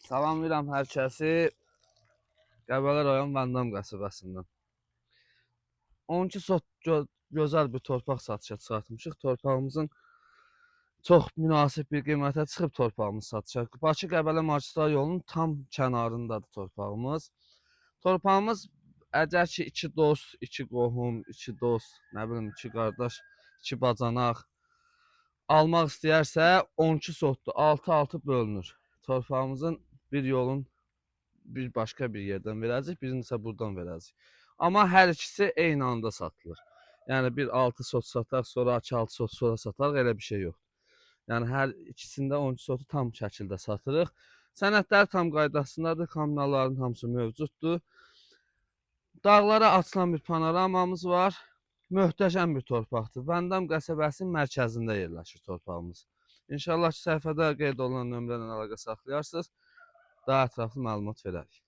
Salamlayıram hər kəsi. Qəbələ rayon Vandam qəsəbəsindən. 12 sot gözəl bir torpaq satışa çıxartmışıq. Torpağımızın çox münasib bir qiymətə çıxıb torpağımız satışa. Bakı Qəbələ magistral yolunun tam kənarındadır torpağımız. Torpağımız əgər ki 2 dost, 2 qohum, 2 dost, nə bilim 2 qardaş, 2 bacanaq almaq istəyərsə 12 sotdur. 6-6 bölünür. Torpağımızın bir yolun bir başqa bir yerdən verəcək, birini isə buradan verəcək. Amma hər ikisi eyni anda satılır. Yəni bir 6 sot satar, sonra 2-6 sot sonra satar, elə bir şey yoxdur. Yəni hər ikisində 12 sotu tam şəkildə satırıq. Sənədlər tam qaydasındadır, kommunalların hamısı mövcuddur. Dağlara açılan bir panoramamız var. Möhtəşəm bir torpaqdır. Vandam qəsəbəsinin mərkəzində yerləşir torpağımız. İnşallah ki, səhifədə qeyd olunan nömrədən əlaqə saxlayarsınız. Daha ətraflı məlumat verərik.